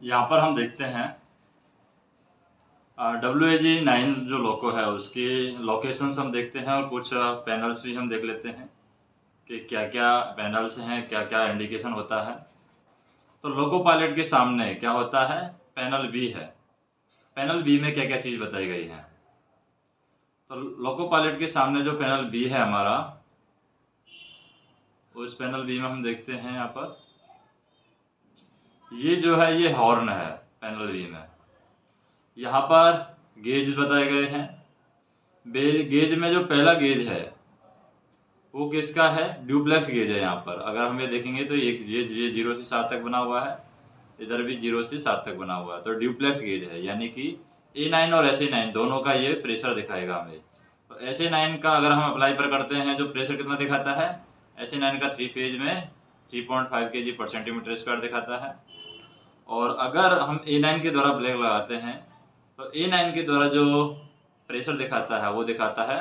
यहाँ पर हम देखते हैं WAG9 जो लोको है उसकी लोकेशंस हम देखते हैं और कुछ पैनल्स भी हम देख लेते हैं कि क्या क्या पैनल्स हैं, क्या क्या इंडिकेशन होता है। तो लोको पायलट के सामने क्या होता है, पैनल बी है। पैनल बी में क्या क्या चीज़ बताई गई है। तो लोको पायलट के सामने जो पैनल बी है हमारा, उस पैनल बी में हम देखते हैं यहाँ पर ये जो है ये हॉर्न है। पैनल बी में यहाँ पर गेज बताए गए हैं। गेज में जो पहला गेज है वो किसका है, ड्यूप्लेक्स गेज है। यहाँ पर अगर हम ये देखेंगे तो ये 0 से 7 तक बना हुआ है, इधर भी 0 से 7 तक बना हुआ है। तो ड्यूप्लेक्स गेज है, यानी कि A9 और SA9 दोनों का ये प्रेशर दिखाएगा हमें। तो SA9 का अगर हम अप्लाई पर करते हैं जो प्रेशर कितना दिखाता है, SA9 का 3 फेज में 3.5 kg/cm² दिखाता है। और अगर हम A9 के द्वारा ब्लैक लगाते हैं तो A9 के द्वारा जो प्रेशर दिखाता है वो दिखाता है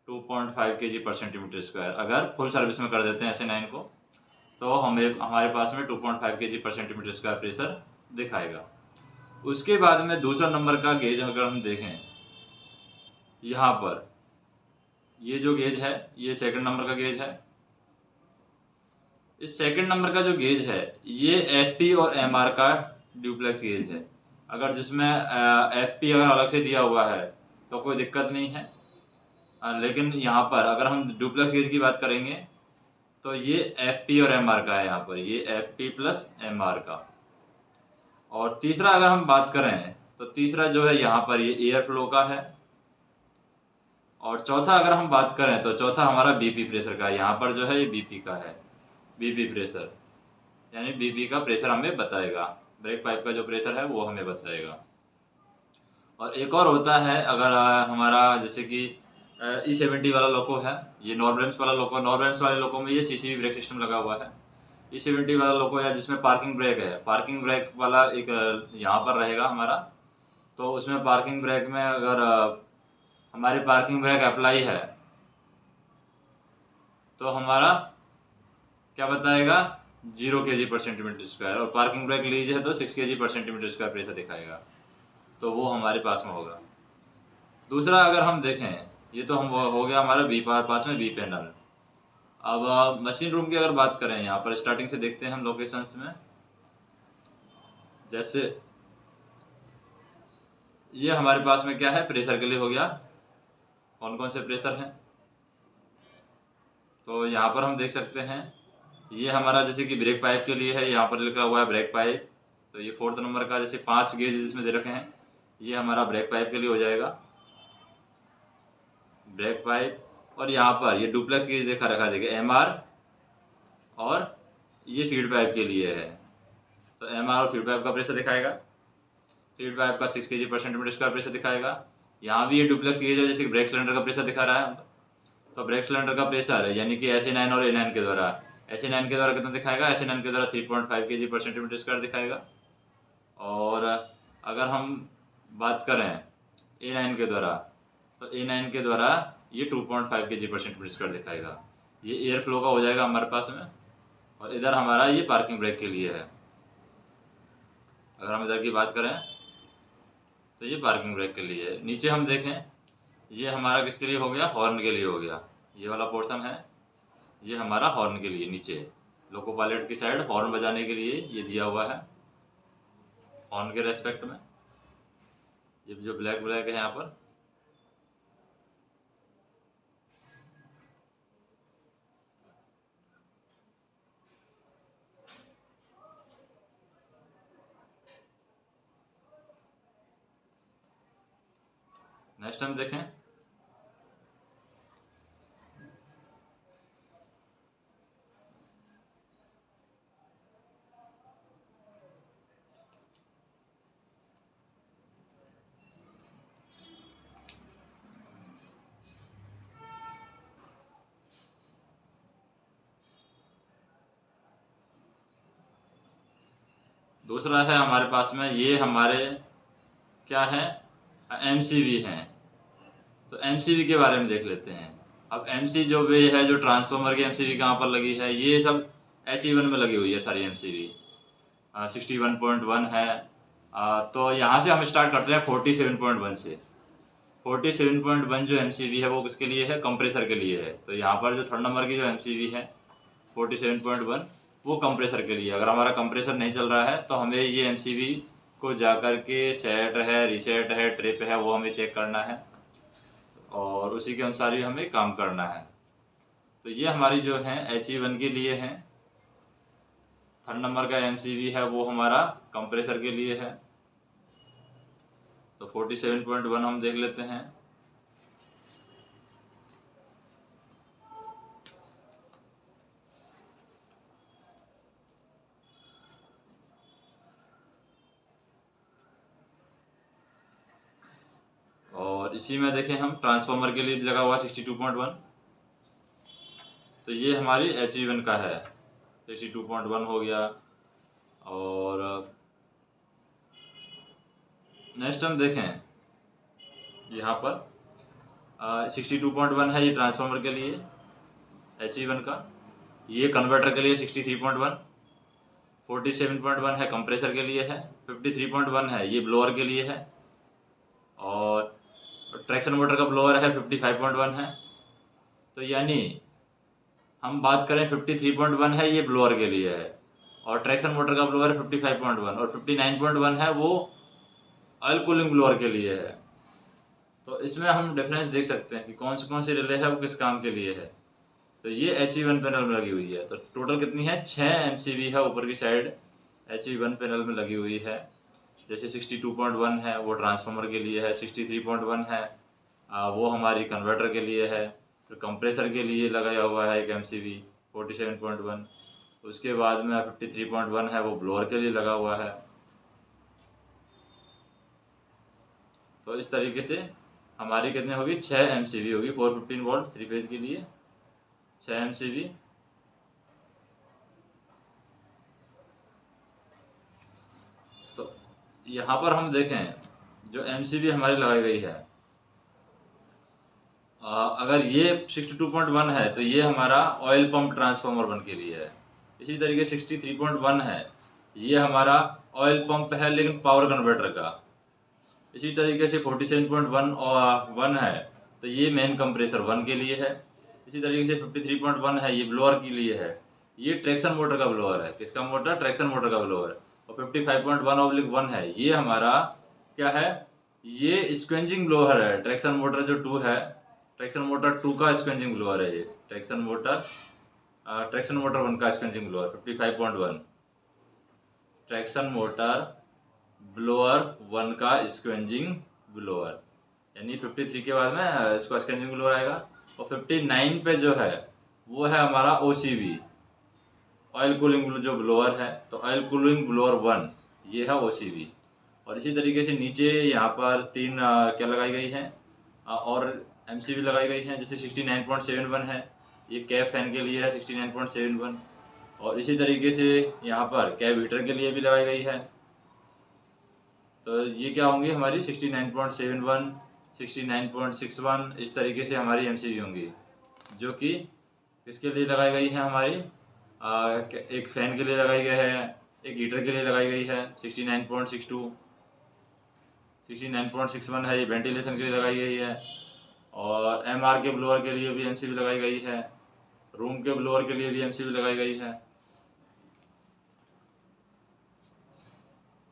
2.5 kg/cm²। अगर फुल सर्विस में कर देते हैं SA9 को तो हमें हमारे पास में 2.5 kg/cm² प्रेशर दिखाएगा। उसके बाद में दूसरा नंबर का गेज अगर हम देखें, यहाँ पर ये जो गेज है ये सेकंड नंबर का गेज है। इस सेकंड नंबर का जो गेज है ये FP और MR का ड्यूप्लेक्स गेज है। अगर जिसमें FP अगर अलग से दिया हुआ है तो कोई दिक्कत नहीं है, लेकिन यहाँ पर अगर हम ड्यूप्लेक्स गेज की बात करेंगे तो ये FP और MR का है। यहाँ पर ये FP प्लस MR का। और तीसरा अगर हम बात करें तो तीसरा जो है यहाँ पर ये एयर फ्लो का है। और चौथा अगर हम बात करें तो चौथा हमारा BP प्रेशर का है। यहाँ पर जो है ये BP का है, BP प्रेशर, यानी BP का प्रेशर हमें बताएगा। ब्रेक पाइप का जो प्रेशर है वो हमें बताएगा। और एक और होता है अगर हमारा जैसे कि E70 वाला लोको है, ये नॉर्ब्रेम्स वाला लोको। नॉर्ब्रेम्स वाले लोको में ये CCV ब्रेक सिस्टम लगा हुआ है। E70 वाला लोको है जिसमें पार्किंग ब्रेक है। पार्किंग ब्रेक वाला एक यहाँ पर रहेगा हमारा। तो उसमें पार्किंग ब्रेक में अगर हमारी पार्किंग ब्रेक अप्लाई है तो हमारा क्या बताएगा, 0 kg/cm²। और पार्किंग ब्रेक लीज है तो 6 kg/cm² प्रेशर दिखाएगा। तो वो हमारे पास में होगा। दूसरा अगर हम देखें, ये तो हम हो गया हमारा बी पास में बी पैनल। अब मशीन रूम की अगर बात करें, यहाँ पर स्टार्टिंग से देखते हैं हम लोकेशंस में। जैसे ये हमारे पास में क्या है, प्रेशर के लिए हो गया। कौन कौन से प्रेशर हैं तो यहाँ पर हम देख सकते हैं। ये हमारा जैसे कि ब्रेक पाइप के लिए है, यहाँ पर लिखा हुआ है ब्रेक पाइप। तो ये 4th नंबर का, जैसे 5 गेज इसमें दे रखे हैं, ये हमारा ब्रेक पाइप के लिए हो जाएगा, ब्रेक पाइप। और यहाँ पर ये डुप्लेक्स गेज देखा रखा, देखिए MR, और ये फीड पाइप के लिए है। तो MR और फीड पाइप का प्रेशर दिखाएगा। फीड पाइप का 6 kg/cm² प्रेशर दिखाएगा। यहाँ भी ये डुप्लेक्स गेज है, जैसे ब्रेक सिलेंडर का प्रेशर दिखा रहा है। तो ब्रेक सिलेंडर का प्रेशर है, यानी कि SA9 और A9 के द्वारा। SA9 के द्वारा कितना दिखाएगा, SA9 के द्वारा 3.5 kg/cm² दिखाएगा। और अगर हम बात करें A9 के द्वारा तो A9 के द्वारा ये 2.5 kg/cm² दिखाएगा। ये एयर फ्लो का हो जाएगा हमारे पास में। और इधर हमारा ये पार्किंग ब्रेक के लिए है। अगर हम इधर की बात करें तो ये पार्किंग ब्रेक के लिए है। नीचे हम देखें, ये हमारा किसके लिए हो गया, हॉर्न के लिए हो गया। ये वाला पोर्शन है ये हमारा हॉर्न के लिए, नीचे लोको पायलट की साइड हॉर्न बजाने के लिए ये दिया हुआ है। हॉर्न के रेस्पेक्ट में ये जो ब्लैक ब्लैक है यहाँ पर, नेक्स्ट हम देखें। दूसरा है हमारे पास में, ये हमारे क्या है, MCV हैं। तो MCV के बारे में देख लेते हैं। अब MC जो भी है, जो ट्रांसफार्मर की MCV कहाँ पर लगी है, ये सब HE1 में लगी हुई है सारी MCV। 61.1 है। तो यहाँ से हम स्टार्ट करते हैं 47.1 से। 47.1 जो MCV है वो किसके लिए है, कंप्रेसर के लिए है। तो यहाँ पर जो थर्ड नंबर की जो MCV है 47.1 वो कंप्रेसर के लिए। अगर हमारा कंप्रेसर नहीं चल रहा है तो हमें ये MCV को जा कर के सेट है, रीसेट है, ट्रिप है, वो हमें चेक करना है और उसी के अनुसार ही हमें काम करना है। तो ये हमारी जो है HE1 के लिए है। थर्ड नंबर का MCV है वो हमारा कंप्रेसर के लिए है। तो 47.1 हम देख लेते हैं। और इसी में देखें हम ट्रांसफार्मर के लिए लगा हुआ 62.1। तो ये हमारी HE1 का है, 62.1 हो गया। और नेक्स्ट हम देखें यहाँ पर 62.1 है, ये ट्रांसफार्मर के लिए HE1 का। ये कन्वर्टर के लिए 63.1। 47.1 है कंप्रेसर के लिए है। 53.1 है ये ब्लोअर के लिए है। और ट्रैक्शन मोटर का ब्लोअर है 55.1 है। तो यानी हम बात करें 53.1 है ये ब्लोअर के लिए है और ट्रैक्शन मोटर का ब्लोअर है 55.1 और 59.1 है वो ऑयल कूलिंग ब्लोअर के लिए है। तो इसमें हम डिफरेंस देख सकते हैं कि कौन सी रिले है वो किस काम के लिए है। तो ये HE1 पैनल में लगी हुई है। तो टोटल कितनी है, 6 MCV है ऊपर की साइड HE1 पैनल में लगी हुई है। जैसे 62.1 है वो ट्रांसफार्मर के लिए है, 63.1 है वो हमारी कन्वर्टर के लिए है। फिर कंप्रेसर के लिए लगाया हुआ है एक MCV 47.1। उसके बाद में 53.1 है वो ब्लोअर के लिए लगा हुआ है। तो इस तरीके से हमारी कितनी होगी, 6 MCV होगी 415 वोल्ट 3 फेज के लिए 6 MCV। तो यहाँ पर हम देखें जो MCV हमारी लगाई गई है, अगर ये 62.1 है तो ये हमारा ऑयल पंप ट्रांसफार्मर 1 के लिए है। इसी तरीके 63.1 है ये हमारा ऑयल पंप है लेकिन पावर कन्वर्टर का। इसी तरीके से 47.1 और 1 है तो ये मेन कंप्रेसर 1 के लिए है। इसी तरीके से 53.1 है ये ब्लोअर के लिए है। ये ट्रैक्शन मोटर का ब्लोअर है, किसका मोटर, ट्रैक्शन मोटर का ब्लोअर। और 55.1/1 है ये हमारा क्या है, ये स्क्वेंजिंग ब्लोअर है। ट्रैक्शन मोटर जो 2 है, ट्रैक्शन मोटर 2 का स्क्वेंजिंग ब्लोअर है ये। ट्रैक्शन मोटर 1 का scavenging blower 55.1। Traction motor blower 1 का स्क्वेंजिंग ब्लोअर, यानी 53 के बाद में इसका स्क्वेंजिंग ब्लोअर आएगा। और 59 पे जो है वो है हमारा OCB ऑयल कूलिंग जो ब्लोअर है। तो ऑयल कूलिंग ब्लोअर 1 ये है OCB। और इसी तरीके से नीचे यहाँ पर 3 क्या लगाई गई हैं और MCV लगाई गई हैं। जैसे 69.71 है ये कैब फैन के लिए है 69.71। और इसी तरीके से यहाँ पर कैब हीटर के लिए भी लगाई गई है। तो ये क्या होंगी हमारी 69.71, 69.61 इस तरीके से हमारी MCV होंगी, जो कि किसके लिए लगाई गई है हमारी, एक फ़ैन के लिए लगाई गई है, एक हीटर के लिए लगाई गई है 69.62। 69.61 है ये वेंटिलेशन के लिए लगाई गई है। और MR के ब्लोअर के लिए भी MCV लगाई गई है। रूम के ब्लोअर के लिए भी MCV लगाई गई है।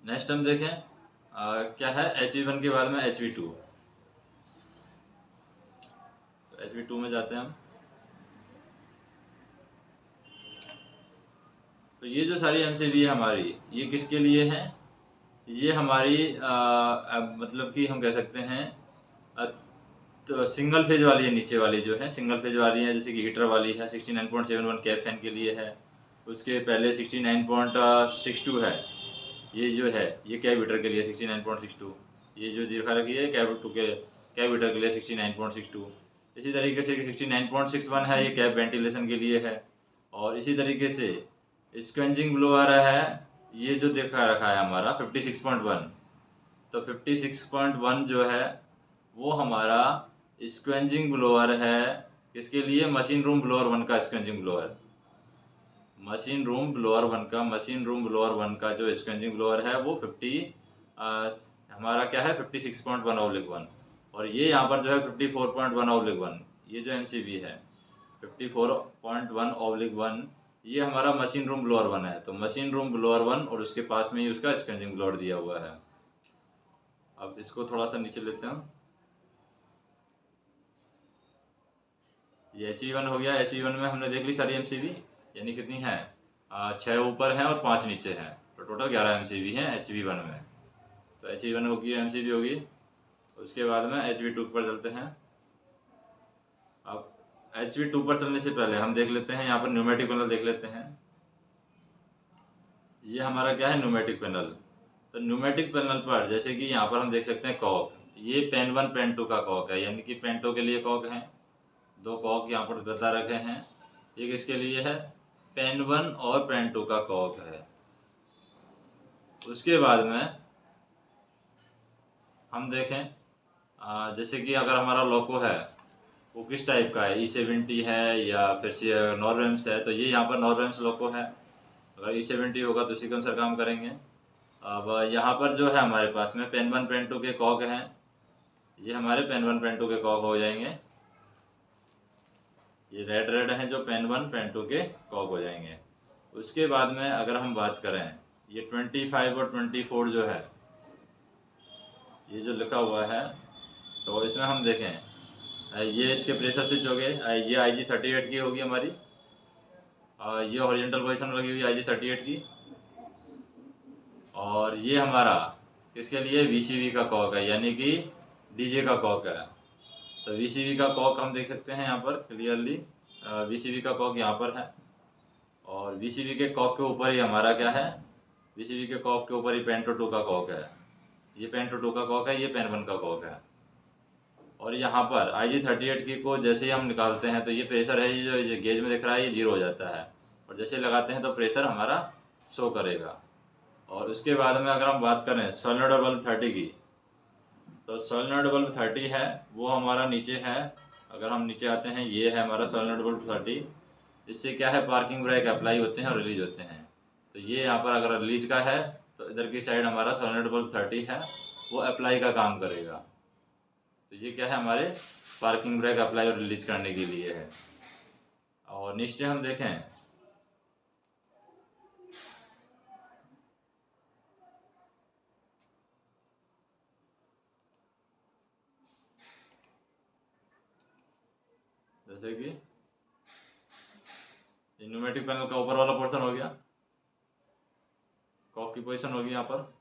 नेक्स्ट हम देखें क्या है HV1 के बाद में HV2। तो HV2 में जाते हैं हम। तो ये जो सारी MCV है हमारी ये किसके लिए है, ये हमारी मतलब कि हम कह सकते हैं तो सिंगल फेज वाली है। नीचे वाली जो है सिंगल फेज वाली है, जैसे कि हीटर वाली है 69.71 कैब फैन के लिए है। उसके पहले 69.62 है ये जो है ये कैब हीटर के लिए 69.62। ये जो दिखा रखी है कैब हीटर के लिए 69.62। इसी तरीके से 69.61 है ये कैब वेंटिलेशन के लिए है। और इसी तरीके से स्क्वेंजिंग ब्लोअर है ये जो दिखा रखा है हमारा 56.1। तो 56.1 जो है वो हमारा स्क्वेंजिंग ब्लोअर है, इसके लिए मशीन रूम ब्लोअर 1 का scavenging blower. Machine room blower one का जो स्क्वेंजिंग ब्लोअर है वो 50 हमारा क्या है 56.1/1, और ये यहाँ पर जो है 54.1/1। ये जो MCB है 54.1/1, ये हमारा मशीन रूम ब्लोअर वन है। तो मशीन रूम ब्लोअर वन और उसके पास में ही उसका स्क्वेंजिंग ब्लोअर दिया हुआ है। अब इसको थोड़ा सा नीचे लेते हैं। ये HV1 हो गया। HV1 में हमने देख ली सारी MCB, यानी कितनी है 6 ऊपर हैं और 5 नीचे हैं, तो टोटल 11 MCB हैं HV1 में। तो HV1 होगी MCB होगी। उसके बाद में HV2 पर चलते हैं। अब HV2 पर चलने से पहले हम देख लेते हैं यहाँ पर न्यूमेटिक पैनल देख लेते हैं। ये हमारा क्या है न्यूमेटिक पैनल। तो न्यूमेटिक पैनल पर जैसे कि यहाँ पर हम देख सकते हैं कॉक, ये पेन 1 पेन 2 का कॉक है, यानी कि पेन 2 के लिए कॉक है। 2 कॉक यहाँ पर बता रखे हैं। ये किसके लिए है पेन 1 और पेन 2 का कॉक है। उसके बाद में हम देखें जैसे कि अगर हमारा लोको है वो किस टाइप का है, E70 है या फिर नॉरवेम्स है, तो ये यहाँ पर नॉरवेम्स लोको है। अगर E70 होगा तो उसी के अनुसार काम करेंगे। अब यहाँ पर जो है हमारे पास में पेन 1 पेन 2 के कॉक हैं। ये हमारे पेन 1 पेन 2 के कॉक हो जाएंगे। ये रेड हैं जो पेन 1 पेन 2 के कॉक हो जाएंगे। उसके बाद में अगर हम बात करें ये 25 और 24 जो है ये जो लिखा हुआ है, तो इसमें हम देखें ये इसके प्रेशर स्विच हो गए। ये IG38 की होगी हमारी। ये हॉरिजॉन्टल पोजीशन में लगी हुई IG38 की। और ये हमारा किसके लिए VCV का कॉक है, यानी कि DJ का कॉक है। तो VCV का कॉक हम देख सकते हैं यहाँ पर क्लियरली। VCV का कॉक यहाँ पर है, और VCV के कॉक के ऊपर ही हमारा क्या है VCV के कॉक के ऊपर ही पेन 2 का कॉक है। ये पेन 2 का कॉक है, ये पेन 1 का कॉक है। और यहाँ पर IG38 की को जैसे ही हम निकालते हैं तो ये प्रेशर है, ये जो गेज में दिख रहा है ये 0 हो जाता है, और जैसे लगाते हैं तो प्रेशर हमारा शो करेगा। और उसके बाद में अगर हम बात करें सोलेनोइड बल्ब 30 की, तो सोलेनोइड बल्ब 30 है वो हमारा नीचे है। अगर हम नीचे आते हैं ये है हमारा सोलेनोइड बल्ब 30। इससे क्या है पार्किंग ब्रेक अप्लाई होते हैं और रिलीज होते हैं। तो ये यहाँ पर अगर रिलीज का है तो इधर की साइड हमारा सोलेनोइड बल्ब 30 है वो अप्लाई का काम करेगा। तो ये क्या है हमारे पार्किंग ब्रेक अप्लाई और रिलीज करने के लिए है। और नीचे हम देखें जैसे कि न्यूमेटिक पैनल का ऊपर वाला पोर्शन हो गया, कॉक की पोजीशन होगी यहाँ पर।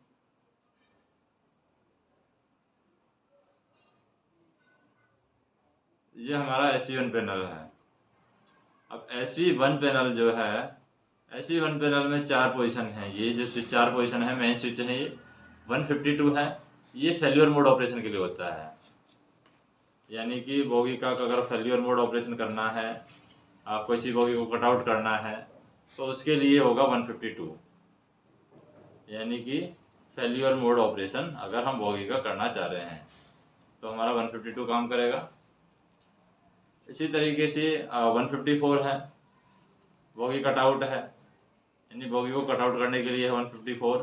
ये हमारा SV1 पैनल है। अब SV1 पैनल जो है SV1 पैनल में 4 पोजीशन है। ये जो स्विच 4 पोजीशन है मेन स्विच है, ये 152 है। ये फेल्यूर मोड ऑपरेशन के लिए होता है, यानी कि बोगी का अगर फेल्यूर मोड ऑपरेशन करना है, आपको इसी बोगी को कट आउट करना है, तो उसके लिए होगा 152, यानी कि फेल्यूर मोड ऑपरेशन अगर हम बोगी का करना चाह रहे हैं तो हमारा 152 काम करेगा। इसी तरीके से 154 है, बोगी कट आउट है, यानी बोगी को कट आउट करने के लिए 154।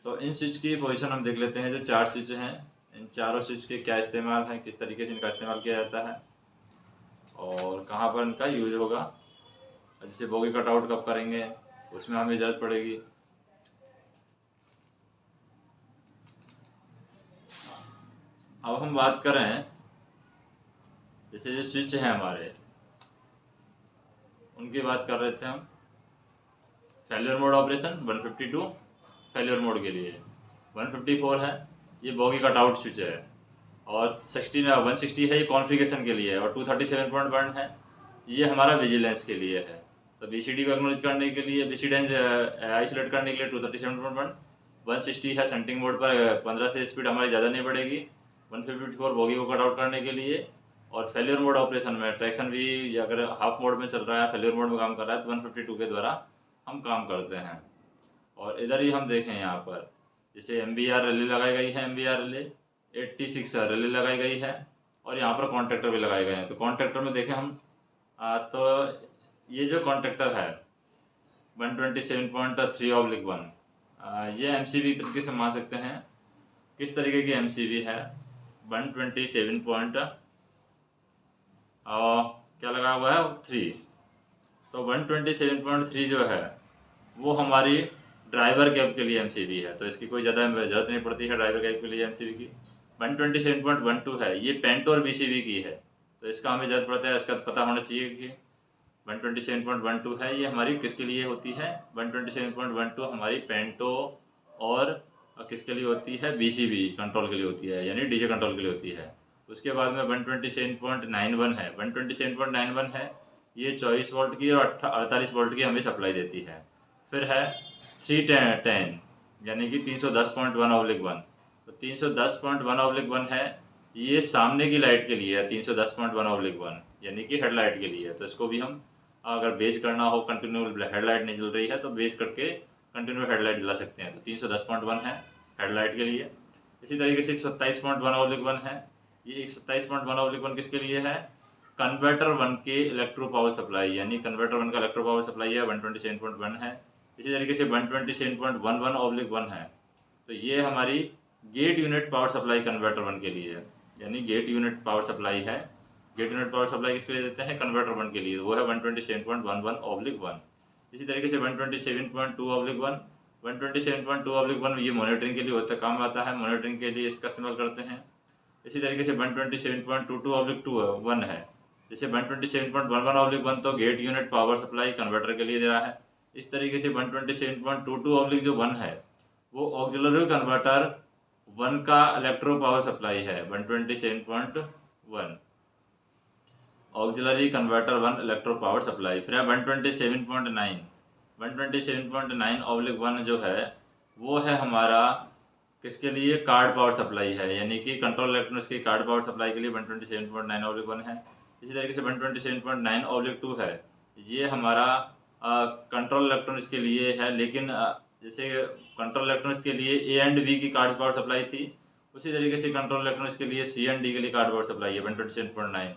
तो इन स्विच की पोजीशन हम देख लेते हैं। जो 4 स्विच हैं इन चारों स्विच के क्या इस्तेमाल है, किस तरीके से इनका इस्तेमाल किया जाता है और कहाँ पर इनका यूज होगा। जैसे बोगी कट आउट कब करेंगे उसमें हमें ज़रूरत पड़ेगी। अब हम बात करें जैसे जो स्विच हैं हमारे उनकी बात कर रहे थे हम। Failure mode operation 152 failure mode के लिए, 154 है ये बोगी कट आउट स्विच है, और 160 है ये कॉन्फ़िगरेशन के लिए, और 237.1 है ये हमारा विजिलेंस के लिए है। तो BCD को एक्नॉलेज करने के लिए, विजिलेंस आइसोलेट करने के लिए 237.1, 160 है सेंटिंग मोड पर 15 से स्पीड हमारी ज़्यादा नहीं बढ़ेगी, 154 बोगी को कट आउट करने के लिए। और फेल्यूर मोड ऑपरेशन में ट्रैक्शन भी अगर हाफ मोड में चल रहा है, फेल्यूर मोड में काम कर रहा है, तो 152 के द्वारा हम काम करते हैं। और इधर ही हम देखें यहाँ पर जैसे MBR रिले लगाई गई है, MBR रिले 86 रिले लगाई गई है, और यहाँ पर कॉन्ट्रैक्टर भी लगाए गए हैं। तो कॉन्ट्रैक्टर में देखें हम तो ये जो कॉन्ट्रैक्टर है 127.3/1। ये MCV तरीके से मान सकते हैं। किस तरीके की MCV है? 127 पॉइंट क्या लगा हुआ है 3। तो 127.3 जो है वो हमारी ड्राइवर कैब के लिए MCV है, तो इसकी कोई ज़्यादा ज़रूरत नहीं पड़ती है ड्राइवर कैब के लिए MCV की। 127.12 है, ये पेंटो और BCV की है, तो इसका हमें ज़रूरत पड़ता है, इसका पता होना चाहिए कि 127.12 है, ये हमारी किसके लिए होती है? 127.12 हमारी पेंटो और किसके लिए होती है? BCV कंट्रोल के लिए होती है, यानी डीजे कंट्रोल के लिए होती है। उसके बाद में 127.91 है। 127.91 है, ये 24 वोल्ट की और 48 वोल्ट की हमें सप्लाई देती है। फिर है 310 यानी कि 310.1/1। तो 310.1/1 है, ये सामने की लाइट के लिए है। 310.1/1 यानी कि हेडलाइट के लिए है, तो इसको भी हम अगर बेस करना हो, कंटिन्यू हेडलाइट नहीं जल रही है तो बेस करके कंटिन्यू हेडलाइट जला सकते हैं। तो 310.1 है हेडलाइट के लिए। इसी तरीके से 127.1/1 है, ये 127.1/1 किसके लिए है? कन्वर्टर 1 के इलेक्ट्रो पावर सप्लाई, यानी कन्वर्टर 1 का इलेक्ट्रो पावर सप्लाई है, 127.1 है। इसी तरीके से 127.11/1 है, तो ये हमारी gate unit power supply converter 1 के लिए है, यानी गेट यूनिट पावर सप्लाई है। गेट यूनिट पावर सप्लाई किसके लिए देते हैं? कन्वर्टर 1 के लिए, वो है 127.11/1। इसी तरीके से 127.2/1, 127.2/1 ये मॉनिटरिंग के लिए होता काम आता है, मॉनिटरिंग के लिए इसका इस्तेमाल करते हैं। इसी तरीके से 127.22/1 है, जैसे 127.11/1 तो gate unit power supply converter के लिए दे रहा है। इस तरीके से 127.22/1 है वो ऑक्सिलरी कन्वर्टर 1 का इलेक्ट्रो पावर सप्लाई है। 127.1 auxiliary converter 1 electro power supply. फिर है 127.9, 127.9/1 जो है वो है हमारा किसके लिए? कार्ड पावर सप्लाई है, यानी कि कंट्रोल इलेक्ट्रॉनिक्स की कार्ड पावर सप्लाई के लिए 127.9/1 है। इसी तरीके से 127.9/2 है, ये हमारा कंट्रोल इलेक्ट्रॉनिक्स के लिए है, लेकिन जैसे कंट्रोल इलेक्ट्रॉनिक्स के लिए A&B की कार्ड पावर सप्लाई थी, उसी तरीके से कंट्रोल इलेक्ट्रॉनिक्स के लिए C&D के लिए कार्ड पावर सप्लाई है 127.9।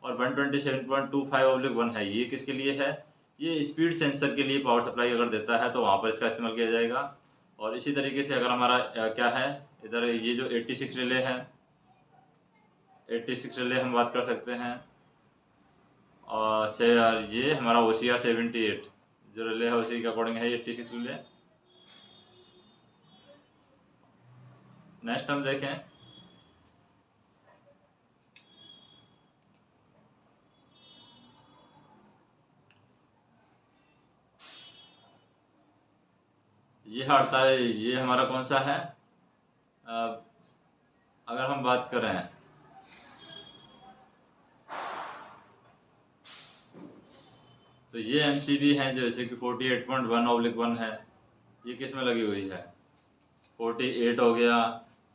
और 127.25/1 है, ये किसके लिए है? ये स्पीड सेंसर के लिए पावर सप्लाई अगर देता है तो वहाँ पर इसका इस्तेमाल किया जाएगा। और इसी तरीके से अगर हमारा क्या है इधर, ये जो 86 रिले है, 86 रिले हम बात कर सकते हैं। और से ये हमारा OCR 78 जो रिले है उसी के अकॉर्डिंग है 86 रिले। नेक्स्ट हम देखें, ये हड़ता है, ये हमारा कौन सा है? अगर हम बात करें तो ये MCB हैं जैसे कि 48.1/1 है, ये किस में लगी हुई है? 48 हो गया,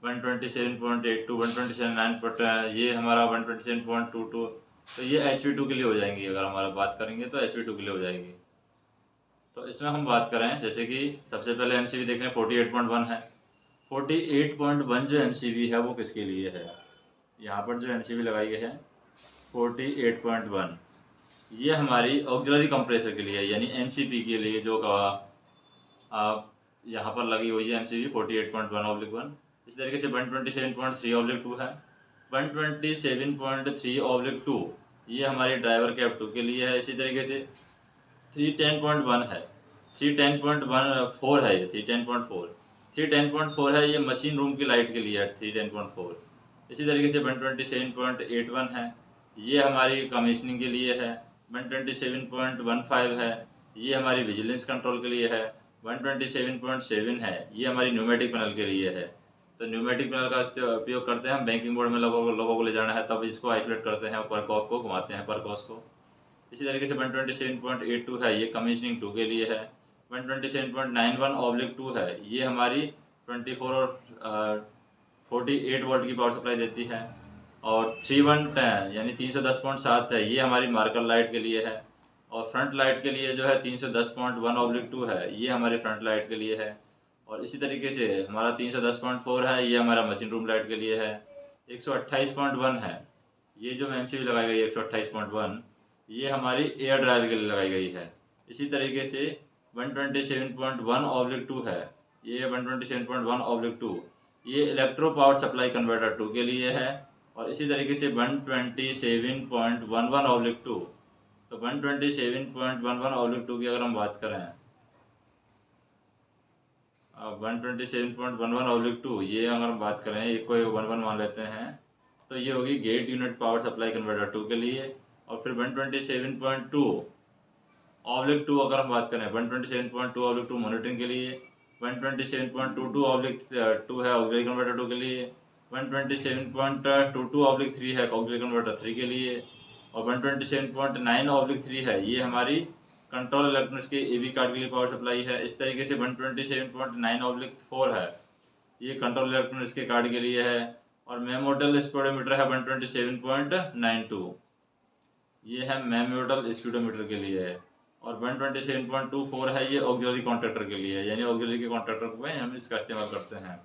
127.82, 127.9, ये हमारा 127.22, तो ये HP2 के लिए हो जाएंगी। अगर हमारा बात करेंगे तो HP2 के लिए हो जाएगी। तो इसमें हम बात करें जैसे कि सबसे पहले MCB देख रहे हैं 48.1 है। 48.1 जो MCB है वो किसके लिए है? यहाँ पर जो MCB लगाई गई है 48.1, ये हमारी ऑक्सिलरी कंप्रेसर के लिए है, यानी MCP के लिए जो आप यहाँ पर लगी हुई है MCB 48.1/1। इस तरीके से 127.3/2 है। 127.3/2 ये हमारी ड्राइवर कैब 2 के लिए है। इसी तरीके से 310.1 है, 310.14 है, ये 310.4 है, ये मशीन रूम की लाइट के लिए है 310.4। इसी तरीके से 127.81 है, ये हमारी कमीशनिंग के लिए है। 127.15 है, ये हमारी विजिलेंस कंट्रोल के लिए है। 127.7 है, ये हमारी न्यूमेटिक पैनल के लिए है। तो न्यूमेटिक पैनल का उपयोग करते हैं हम बैंकिंग बोर्ड में लोगों को ले जाना है, तब इसको आइसोलेट करते हैं, पर कॉक को घुमाते हैं, पर कॉस को। इसी तरीके से 127.82 है, ये कमीशनिंग 2 के लिए है। 127.91/2 है, ये हमारी 24 और 48 वोल्ट की पावर सप्लाई देती है। और 3110 यानी 310.7 है, ये हमारी मार्कर लाइट के लिए है। और फ्रंट लाइट के लिए जो है 310.1/2 है, ये हमारी फ्रंट लाइट के लिए है। और इसी तरीके से हमारा 310.4 है, ये हमारा मशीन रूम लाइट के लिए है। 128.1 है, ये जो MCB लगाई गई है 128.1, ये हमारी एयर ड्रायर के लिए लगाई गई है। इसी तरीके से 127.1/2 है, ये 127.1/2 ये इलेक्ट्रो पावर सप्लाई कन्वर्टर 2 के लिए है। और इसी तरीके से 127.11/2, तो 127.11/2 की अगर हम बात करें, 127.11/2 ये अगर हम बात करें, एक को 11 मान लेते हैं, तो ये होगी gate unit power supply converter 2 के लिए। और फिर 127.2/2 अगर हम बात करें, 127.2/2 मॉनिटरिंग के लिए, 127.22/2 है ऑक्सिलरी कन्वर्टर 2 के लिए, 127.22/3 है ऑक्सिलरी कन्वर्टर 3 के लिए, और 127.9/3 है ये हमारी कंट्रोल इलेक्ट्रॉनिक्स के एवी कार्ड के लिए पावर सप्लाई है। इस तरीके से 127.9/4 है ये कंट्रोल इलेक्ट्रॉनिक्स के कार्ड के लिए है। और मेमोडल स्पीडोमीटर है 127.92, ये है मेमोडल स्पीडोमीटर के लिए है। और 127.24 है ये ऑक्सिलरी कॉन्ट्रैक्टर के लिए है, यानी ऑक्सिलरी के कॉन्ट्रैक्टर में हम इसका इस्तेमाल करते हैं।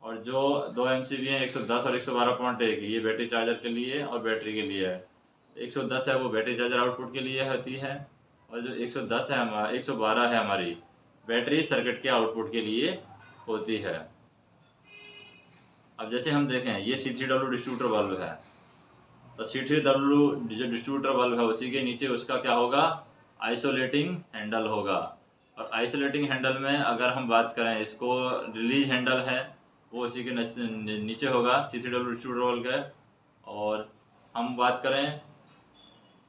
और जो 2 MCB हैं 110 और 112.1, ये बैटरी चार्जर के लिए और बैटरी के लिए है। 110 है वो बैटरी चार्जर आउटपुट के लिए होती है, और जो 110 है 112 है हमारी बैटरी सर्किट के आउटपुट के लिए होती है। अब जैसे हम देखें, ये C3W डिस्ट्रीब्यूटर बल्ब है, तो C3W जो डिस्ट्रीब्यूटर बल्ब है उसी के नीचे उसका क्या होगा, आइसोलेटिंग हैंडल होगा। और आइसोलेटिंग हैंडल में अगर हम बात करें, इसको रिलीज हैंडल है वो उसी के नीचे होगा C3W डिस्ट्रीब्यूटर बल्ब का। और हम बात करें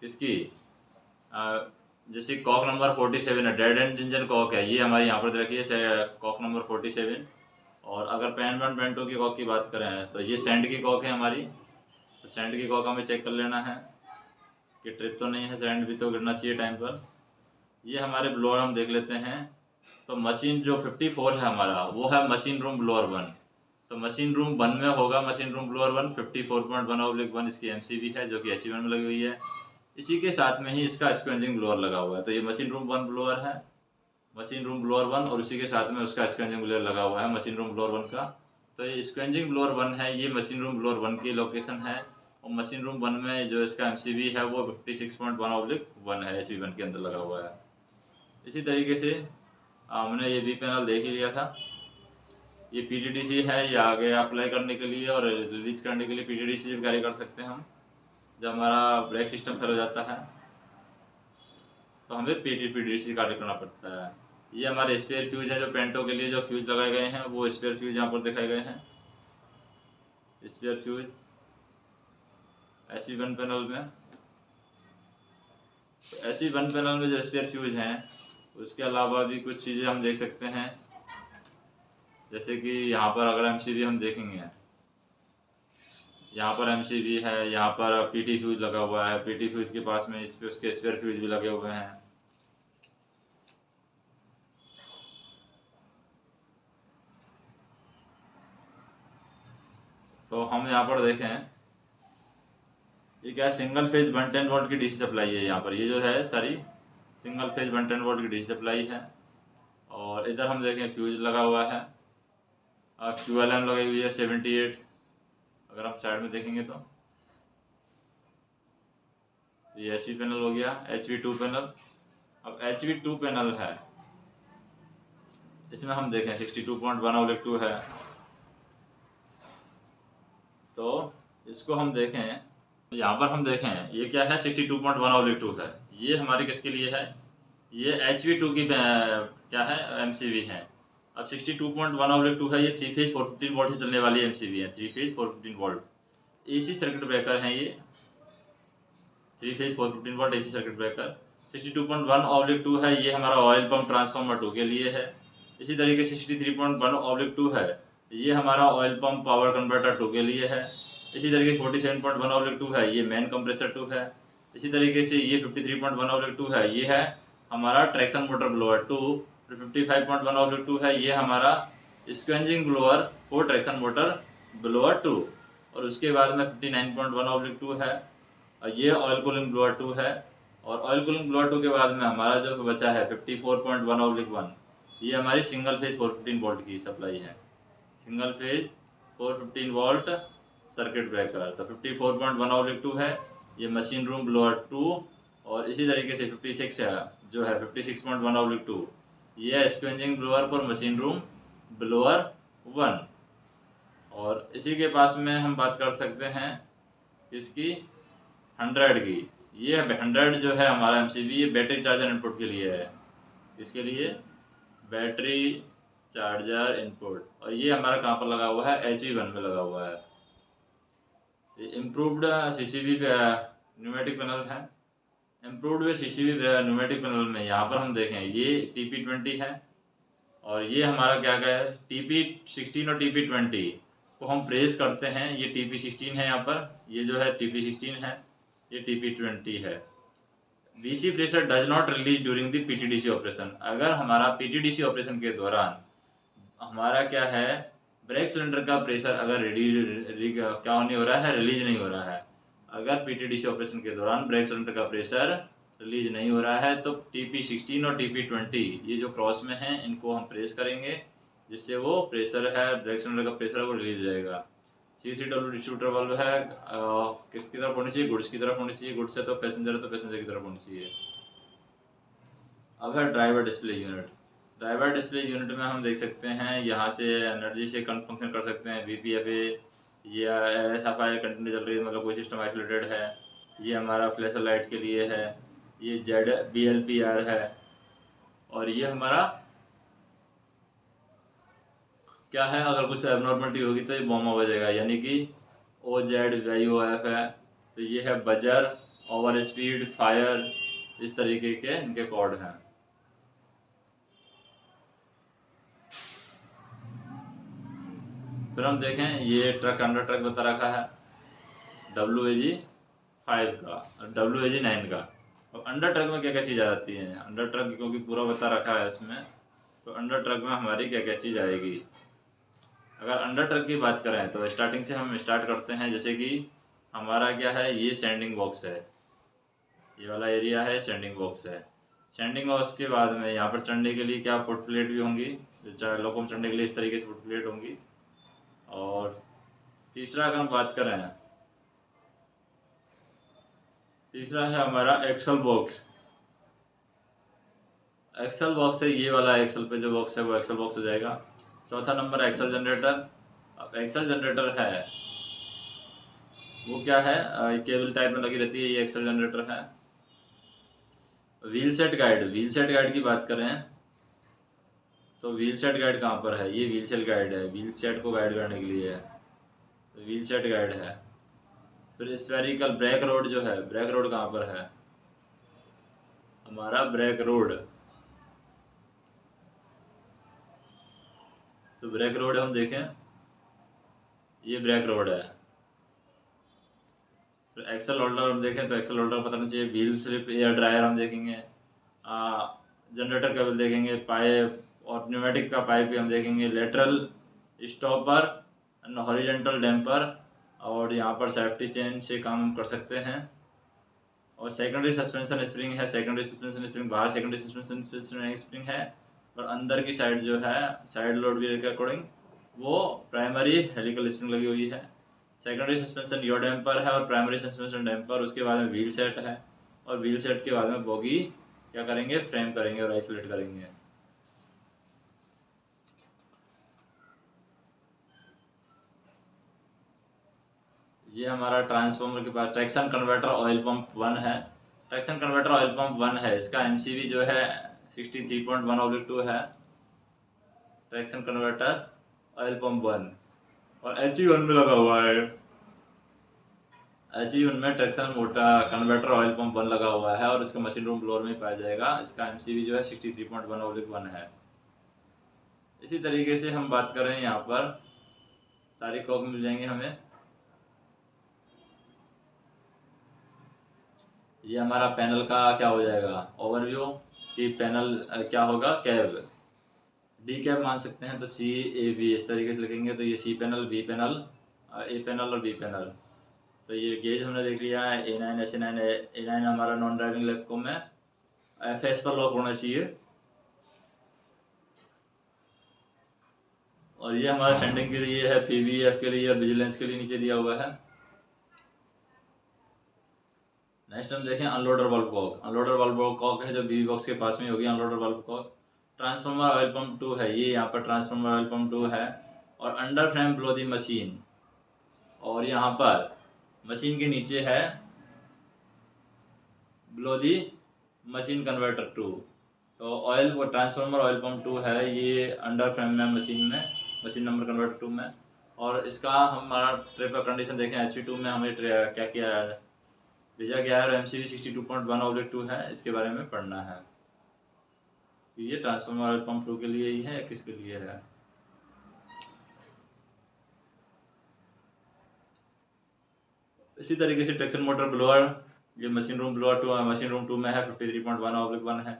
इसकी, जैसे कॉक नंबर 47 है, डेड एंड इंजन कॉक है, ये हमारी यहाँ पर रखी है कॉक नंबर 47। और अगर पैन 1 पैन 2 की कॉक की बात करें, तो ये सैंड की कॉक है हमारी, तो सैंड की कॉक हमें चेक कर लेना है कि ट्रिप तो नहीं है, सैंड भी तो गिरना चाहिए टाइम पर। ये हमारे ब्लोअर हम देख लेते हैं, तो मशीन जो 54 है हमारा वो है मशीन रूम ब्लोअर 1, तो मशीन रूम 1 में होगा मशीन रूम ब्लोअर 1 54.1/1 इसकी MCB है जो कि AC1 में लगी हुई है। इसी के साथ में ही इसका स्क्वेंजिंग ब्लोअर लगा हुआ है, तो ये मशीन रूम 1 ब्लोअर है, मशीन रूम ब्लोअर 1, और उसी के साथ में उसका स्क्वेंजिंग ब्लोअर लगा हुआ है मशीन रूम ब्लोअर 1 का। तो ये स्क्वेंजिंग ब्लोअर 1 है, ये मशीन रूम ब्लोअर 1 की लोकेशन है। और मशीन रूम 1 में जो इसका MCB है वो 56.1/1 है, SB1 के अंदर लगा हुआ है। इसी तरीके से हमने ये भी पैनल देख ही लिया था, ये PTDC है, ये आगे अप्लाई करने के लिए और रिलीज करने के लिए PTDC भी कार्य कर सकते हैं हम। जब हमारा ब्रेक सिस्टम फेल हो जाता है तो हमें PTDC कार्य करना पड़ता है। ये हमारे स्पेयर फ्यूज है, जो पेंटो के लिए जो फ्यूज लगाए गए हैं वो स्पेयर फ्यूज यहाँ पर दिखाए गए हैं। स्पेयर फ्यूज SB1 पैनल में, तो SB1 पैनल में जो स्पेयर फ्यूज हैं उसके अलावा भी कुछ चीज़ें हम देख सकते हैं, जैसे कि यहाँ पर अगर MCB हम देखेंगे, यहाँ पर MCB है, यहाँ पर PT फ्यूज लगा हुआ है, PT फ्यूज के पास में इस पे उसके स्पेयर फ्यूज भी लगे हुए हैं। तो हम यहाँ पर देखें, ये क्या सिंगल फेज 110 वोल्ट की DC सप्लाई है, यहाँ पर ये जो है सारी सिंगल फेज 110 वोल्ट की DC सप्लाई है। और इधर हम देखें फ्यूज लगा हुआ है, QLM लगाई हुई है 78, अगर हम साइड में देखेंगे तो ये HV पैनल हो गया, HV2 पैनल। अब HV2 पैनल है, इसमें हम देखें 62.1/2 है, तो इसको हम देखें, यहाँ पर हम देखें ये क्या है 62.1/2 है, ये हमारी किसके लिए है, ये HV2 की क्या है MCB है। अब 62.1/2 है, ये 3 फेज 415 वोल्ट से चलने वाली MCB है, 3 phase 415 volt AC circuit breaker हैं ये, 3 phase 415 volt AC circuit breaker. 62.1/2 है, ये हमारा ऑयल पंप ट्रांसफार्मर 2 के लिए है। इसी तरीके से 63.1/2 है, ये हमारा ऑयल पंप पावर कन्वर्टर 2 के लिए है। इसी तरीके से 47.1/2 है, ये मेन कंप्रेसर 2 है। इसी तरीके से ये 53.1/2 है, ये है हमारा ट्रैक्शन मोटर ब्लोअर 2। 55.1/2 है, ये हमारा scavenging blower for traction motor blower 2। और उसके बाद में 59.1/2 है, ये ऑयल कूलिंग ब्लोअर 2 है। और ऑयल कूलिंग ब्लोअर 2 के बाद में हमारा जो बचा है 54.1/1, ये हमारी सिंगल फेज 415 वोल्ट की सप्लाई है, single phase 415 volt circuit breaker. तो 54.1/2 है, ये मशीन रूम ब्लोअर 2। और इसी तरीके से 56 है जो है 56.1/2, ये है scavenging blower for machine room blower 1। और इसी के पास में हम बात कर सकते हैं इसकी 100 की। ये 100 जो है हमारा MCB, ये बैटरी चार्जर इनपुट के लिए है। इसके लिए बैटरी चार्जर इनपुट, और ये हमारा कहाँ पर लगा हुआ है, HE1 में लगा हुआ है। इम्प्रूव्ड CCB न्यूमेटिक पैनल है। इम्प्रूव्ड CCB न्यूमेटिक पैनल में यहाँ पर हम देखें ये TP20 है, और ये हमारा क्या क्या है, TP16 और TP20 को हम प्रेस करते हैं। ये TP16 है यहाँ पर, ये जो है TP16 है, ये TP20 है। DC pressure does not release during the PTDC operation. अगर हमारा PTDC ऑपरेशन के दौरान हमारा क्या है, ब्रेक सिलेंडर का प्रेशर अगर क्या नहीं हो रहा है, रिलीज नहीं हो रहा है। अगर PTDC ऑपरेशन के दौरान ब्रेक सिलेंडर का प्रेशर रिलीज नहीं हो रहा है तो TP16 और TP20 ये जो क्रॉस में हैं इनको हम प्रेस करेंगे, जिससे वो प्रेशर है, ब्रेक सिलेंडर का प्रेशर है, वो रिलीज हो जाएगा। C3W डिस्ट्रीब्यूटर वाल्व है, किसकी तरफ होनी चाहिए, गुड्स की तरफ होनी चाहिए। गुड्स है तो पैसेंजर की तरफ होनी चाहिए। अब है driver display unit. Driver display unit में हम देख सकते हैं यहाँ से एनर्जी से फंक्शन कर सकते हैं। VPFA, ये SFI कंटिन्यू चल रही है, मतलब कोई सिस्टम आइसोलेटेड है। ये हमारा फ्लैशर लाइट के लिए है। ये ZBLPR है, और ये हमारा क्या है, अगर कुछ एबनॉर्मलिटी होगी तो ये बॉम्ब बजेगा, यानी कि OZYOF है। तो ये है बजर, ओवर स्पीड, फायर, इस तरीके के इनके कोड हैं। फिर हम देखें ये ट्रक, अंडर ट्रक बता रखा है WAG5 का और WAG9 का। और अंडर ट्रक में क्या क्या चीज़ आ जाती है, अंडर ट्रक क्योंकि पूरा बता रखा है इसमें, तो अंडर ट्रक में हमारी क्या क्या चीज़ आएगी। अगर अंडर ट्रक की बात करें तो स्टार्टिंग से हम स्टार्ट करते हैं। जैसे कि हमारा क्या है, ये सैंडिंग बॉक्स है, ये वाला एरिया है सैंडिंग बॉक्स है। सैंडिंग बॉक्स के बाद में यहाँ पर चढ़ने के लिए क्या फुट प्लेट भी होंगी, जो लोगों में चढ़ने के लिए इस तरीके से फुट प्लेट होंगी। और तीसरा अगर हम बात करें, तीसरा है हमारा एक्सल बॉक्स। एक्सल बॉक्स है, ये वाला एक्सल पे जो बॉक्स है वो एक्सल बॉक्स हो जाएगा। चौथा नंबर एक्सल जनरेटर। अब एक्सल जनरेटर है वो क्या है, केबल टाइप में लगी रहती है, ये एक्सल जनरेटर है। Wheel set guide, wheel set guide की बात करें तो व्हील सेट गाइड कहाँ पर है, ये व्हील सेट गाइड है, व्हील सेट को गाइड करने के लिए है, तो व्हील सेट गाइड है। फिर स्फेरिकल ब्रेक रोड जो है, ब्रेक रोड कहाँ पर है, हमारा ब्रेक रोड, तो ब्रेक रोड हम देखें ये ब्रेक रोड है। फिर एक्सल होल्डर हम देखें तो एक्सल होल्डर पता नहीं चाहिए। व्हील स्लिप एयर ड्रायर हम देखेंगे, जनरेटर केबल देखेंगे, पाइप और न्यूमेटिक का पाइप भी हम देखेंगे, लेटरल स्टॉपर, हॉरिजॉन्टल डैम्पर, और यहाँ पर सेफ्टी चेन से काम हम कर सकते हैं। और सेकेंडरी सस्पेंशन स्प्रिंग है, सेकेंडरी सस्पेंशन स्प्रिंग बाहर सेकेंडरी सस्पेंशन स्प्रिंग है, और अंदर की साइड जो है साइड लोड व्हील के अकॉर्डिंग वो प्राइमरी हेलिकल स्प्रिंग लगी हुई है। सेकेंडरी सस्पेंशन यो डैम्पर है और प्राइमरी सस्पेंशन डैम्पर, उसके बाद में व्हील सेट है, और व्हील सेट के बाद में बोगी क्या करेंगे, फ्रेम करेंगे और आइसोलेट करेंगे। ये हमारा ट्रांसफार्मर के पास ट्रैक्शन कन्वर्टर ऑयल पंप 1 है। ट्रैक्शन कन्वर्टर ऑयल पंप 1 है, इसका MCB जो है 63.1/2 है। ट्रैक्शन कन्वर्टर ऑयल पंप 1 और HE1 में लगा हुआ है। HE1 में traction motor converter oil pump 1 लगा हुआ है, और इसका मशीन रूम फ्लोर में पाया जाएगा। इसका MCB जो है 63.1/1 है। इसी तरीके से हम बात करें यहाँ पर सारी कॉक मिल जाएंगे हमें। ये हमारा पैनल का क्या हो जाएगा, ओवरव्यू कि पैनल क्या होगा, कैब, डी कैब मान सकते हैं, तो CAB इस तरीके से लिखेंगे। तो ये C panel, B panel, A panel और B पैनल। तो ये गेज हमने देख लिया है, A9 SA9 A9 हमारा नॉन ड्राइविंग लैपकॉम में FS पर लॉक होना चाहिए। और ये हमारा सेंडिंग के लिए है, PVF के लिए और विजिलेंस के लिए नीचे दिया हुआ है। नेक्स्ट हम देखें unloader valve cock. Unloader valve cock है जो BB बॉक्स के पास में होगी, unloader valve cock. Transformer oil pump 2 है, ये यहाँ पर ट्रांसफार्मर ऑयल पंप 2 है। और under frame below the machine, और यहाँ पर मशीन के नीचे है बिलो दी मशीन कन्वर्टर 2। तो ऑयल वो ट्रांसफार्मर ऑयल पंप 2 है, ये अंडर फ्रेम में मशीन नंबर कन्वर्टर 2 में। और इसका हमारा ट्रे का कंडीशन देखें, HP2 में हमें क्या किया है, भेजा गया है, MCV 62.1/2 है, इसके बारे में पढ़ना है कि ये ट्रांसफार्मर ऑयल पंप 2 के लिए ही है या किसके लिए है। इसी तरीके से ट्रैक्शन मोटर ब्लोअर, ये machine room blower 2 machine room 2 में है, 53.1/1 है,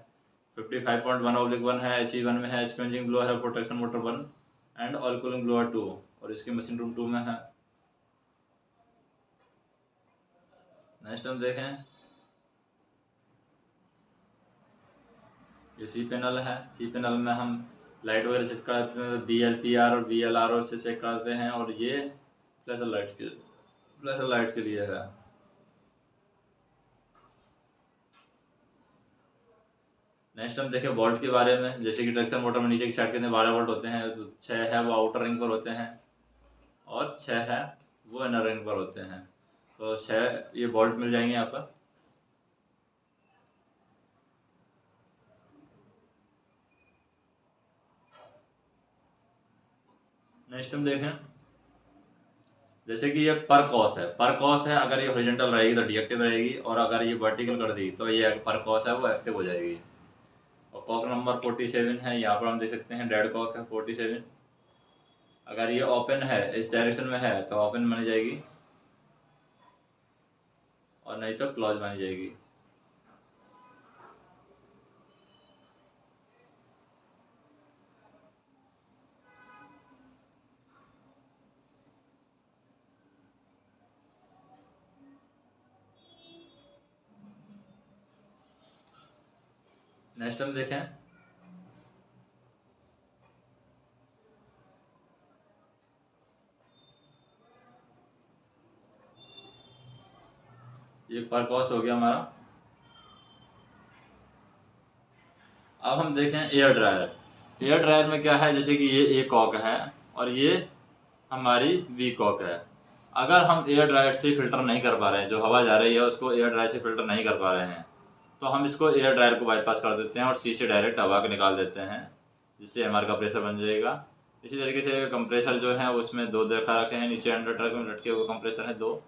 55.1/1 है, HE1 में है, स्पंजिंग ब्लोअर है, protection motor 1 and oil cooling blower 2, और इसकी मशीन रूम 2 में है। नेक्स्ट हम देखें, ये सी पैनल है। सी पैनल में हम लाइट वगैरह चेक कराते हैं, BLPR और BLRO से चेक कराते हैं, और ये फ्लैशर लाइट के लिए है। नेक्स्ट हम देखें वोल्ट के बारे में, जैसे कि ट्रैक्शन मोटर में नीचे की साइड के 12 वोल्ट होते हैं, तो 6 है वो आउटर रिंग पर होते हैं और 6 है वो इनर रिंग पर होते हैं। तो 6 ये वोल्ट मिल जाएंगे यहाँ पर। नेक्स्ट हम देखें, जैसे कि ये पर कॉस है, अगर ये हॉरिजॉन्टल रहेगी तो डीएक्टिव रहेगी, और अगर ये वर्टिकल कर दी तो ये पर कॉस है वो एक्टिव हो जाएगी। और कॉक नंबर 47 है, यहाँ पर हम देख सकते हैं डेड कॉक है 47। अगर ये ओपन है, इस डायरेक्शन में है, तो ओपन मानी जाएगी, और नहीं तो क्लोज मानी जाएगी। नेक्स्ट हम देखें, ये पर कॉस हो गया हमारा। अब हम देखें एयर ड्रायर में क्या है, जैसे कि ये ए कॉक है और ये हमारी वी कॉक है। अगर हम एयर ड्रायर से फ़िल्टर नहीं कर पा रहे हैं, जो हवा जा रही है उसको एयर ड्रायर से फ़िल्टर नहीं कर पा रहे हैं, तो हम इसको एयर ड्रायर को बाईपास कर देते हैं और सी से डायरेक्ट हवा को निकाल देते हैं, जिससे हमारा का प्रेशर बन जाएगा। इसी तरीके से कंप्रेसर जो है उसमें 2 देखा रखे हैं, नीचे अंडर ट्रक में लटके हुए कंप्रेसर है 2।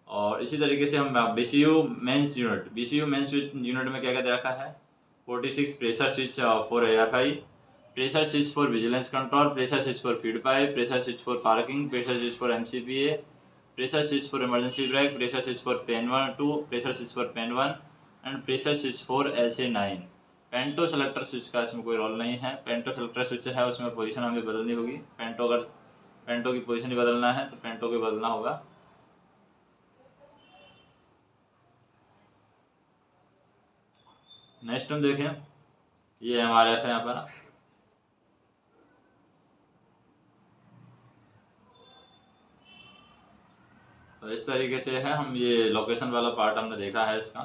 और इसी तरीके से हम BCU मेंस यूनिट में क्या क्या दे रखा है, 46 pressure switch for AFI, pressure switch for vigilance control, pressure switch for feed pipe, pressure switch for parking, pressure switch for MCPA, pressure switch for emergency brake, pressure switch for pan 1 2, pressure switch for pan 1 and pressure switch for SA9। Panto selector switch का इसमें कोई role नहीं है। पेंटो selector switch है उसमें position हमें बदलनी होगी। पेंटो की पोजीशन ही बदलना है तो पेंटो को बदलना होगा। नेक्स्ट हम देखें, ये MRF है यहाँ पर। तो इस तरीके से है, हम ये लोकेशन वाला पार्ट हमने देखा है इसका।